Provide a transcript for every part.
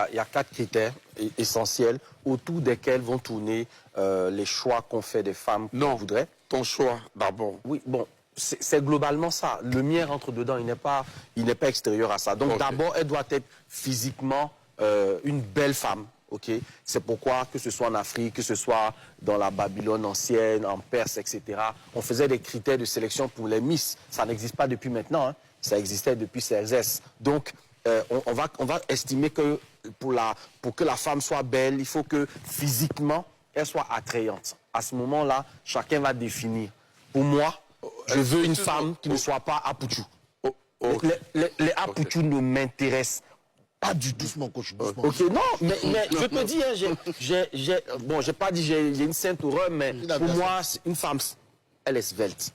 il y a 4 critères essentiels autour desquels vont tourner les choix qu'on fait des femmes qu'on voudrait. Ton choix d'abord. Oui, bon, c'est globalement ça. Le mien rentre dedans, il n'est pas extérieur à ça. Donc d'abord, elle doit être physiquement une belle femme. Okay? C'est pourquoi, que ce soit en Afrique, que ce soit dans la Babylone ancienne, en Perse, etc., on faisait des critères de sélection pour les Miss. Ça n'existe pas depuis maintenant, hein. Ça existait depuis Xerxès. Donc, on va estimer que pour que la femme soit belle, il faut que physiquement, elle soit attrayante. À ce moment-là, chacun va définir. Pour moi, je veux une femme qui ne soit pas Apuchu. Les Apuchu ne m'intéressent pas du tout. Doucement, coach, doucement. Ok, non, mais je te dis, hein, bon, j'ai pas dit j'ai une sainte horreur, mais pour moi, une femme, elle est svelte,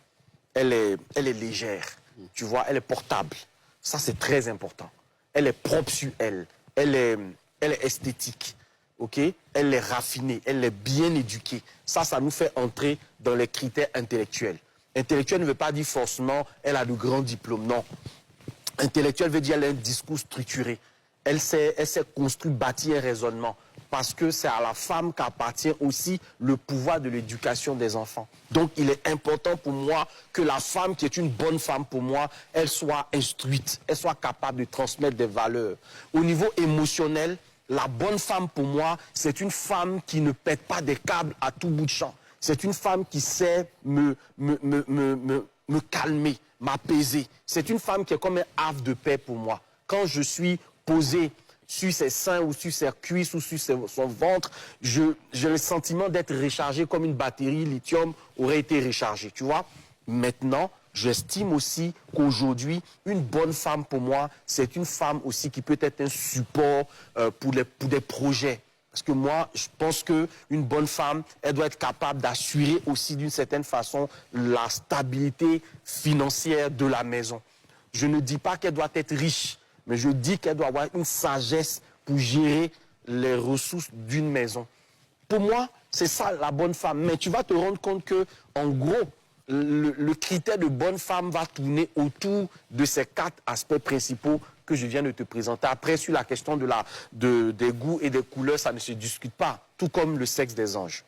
elle est légère, tu vois, elle est portable. Ça, c'est très important. Elle est propre sur elle, elle est esthétique, ok? Elle est raffinée, elle est bien éduquée. Ça nous fait entrer dans les critères intellectuels. Intellectuel ne veut pas dire forcément elle a de grands diplômes, non. Intellectuel veut dire elle a un discours structuré. Elle s'est construite, bâtie un raisonnement. Parce que c'est à la femme qu'appartient aussi le pouvoir de l'éducation des enfants. Donc, il est important pour moi que la femme, qui est une bonne femme pour moi, elle soit instruite, elle soit capable de transmettre des valeurs. Au niveau émotionnel, la bonne femme pour moi, c'est une femme qui ne pète pas des câbles à tout bout de champ. C'est une femme qui sait me calmer, m'apaiser. C'est une femme qui est comme un havre de paix pour moi. Quand je suis posé sur ses seins ou sur ses cuisses ou sur son ventre, j'ai le sentiment d'être rechargé comme une batterie lithium aurait été rechargée, tu vois. Maintenant, j'estime aussi qu'aujourd'hui, une bonne femme pour moi, c'est une femme aussi qui peut être un support pour des projets. Parce que moi, je pense qu'une bonne femme, elle doit être capable d'assurer aussi d'une certaine façon la stabilité financière de la maison. Je ne dis pas qu'elle doit être riche, mais je dis qu'elle doit avoir une sagesse pour gérer les ressources d'une maison. Pour moi, c'est ça la bonne femme. Mais tu vas te rendre compte que, en gros, le critère de bonne femme va tourner autour de ces 4 aspects principaux que je viens de te présenter. Après, sur la question des goûts et des couleurs, ça ne se discute pas, tout comme le sexe des anges.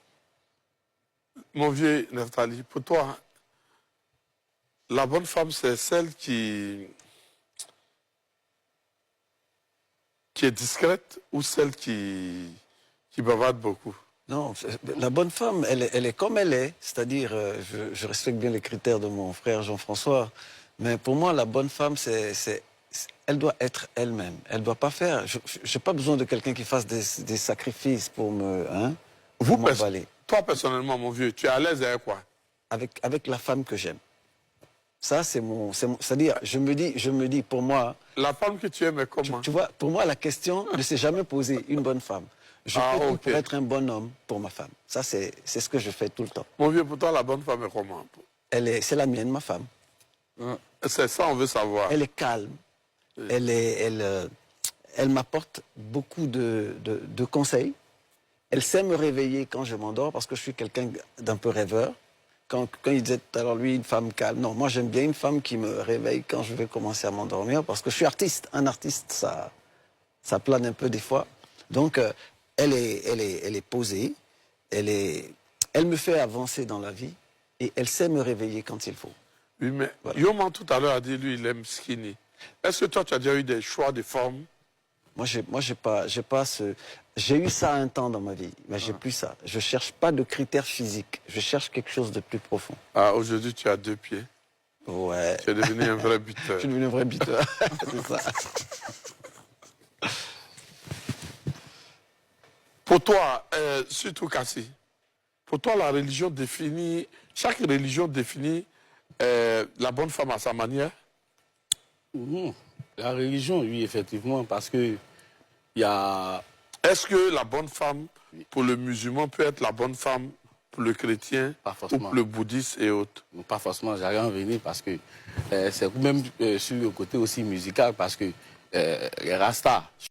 Mon vieux Neftali, pour toi, la bonne femme, c'est celle qui est discrète ou celle qui bavarde beaucoup? Non, la bonne femme, elle est comme elle est. C'est-à-dire, je respecte bien les critères de mon frère Jean-François, mais pour moi, la bonne femme, elle doit être elle-même. Elle ne doit pas faire... Je n'ai pas besoin de quelqu'un qui fasse des sacrifices pour me... Hein, toi, personnellement, mon vieux, tu es à l'aise avec quoi? Avec la femme que j'aime. Ça, c'est mon... C'est-à-dire, je me dis, pour moi... La femme que tu aimes est comment? Tu vois, pour moi, la question ne s'est jamais posée, une bonne femme. Je peux tout pour être un bon homme pour ma femme. Ça, c'est ce que je fais tout le temps. Mon vieux, pour toi, la bonne femme est comment? C'est la mienne, ma femme. C'est ça, on veut savoir. Elle est calme. Oui. Elle m'apporte beaucoup de conseils. Elle sait me réveiller quand je m'endors, parce que je suis quelqu'un d'un peu rêveur. Quand il disait tout à l'heure, lui, une femme calme. Non, moi, j'aime bien une femme qui me réveille quand je vais commencer à m'endormir, parce que je suis artiste. Un artiste, ça plane un peu des fois. Donc, elle est posée, elle me fait avancer dans la vie et elle sait me réveiller quand il faut. Oui, mais voilà. Yoman tout à l'heure a dit, lui, il aime skinny. Est-ce que toi, tu as déjà eu des choix de forme? Moi, j'ai eu ça un temps dans ma vie, mais j'ai plus ça. Je cherche pas de critères physiques, je cherche quelque chose de plus profond. Ah, aujourd'hui, tu as 2 pieds. Ouais. Tu es devenu un vrai buteur. Je suis devenu un vrai buteur, c'est ça. Pour toi, surtout Kassi, pour toi, la religion définit, chaque religion définit la bonne femme à sa manière? La religion, oui, effectivement, parce que il y a... Est-ce que la bonne femme, pour le musulman, peut être la bonne femme pour le chrétien, ou pour le bouddhiste et autres? Pas forcément, j'allais en venir parce que c'est même sur le côté aussi musical, parce que les Rastas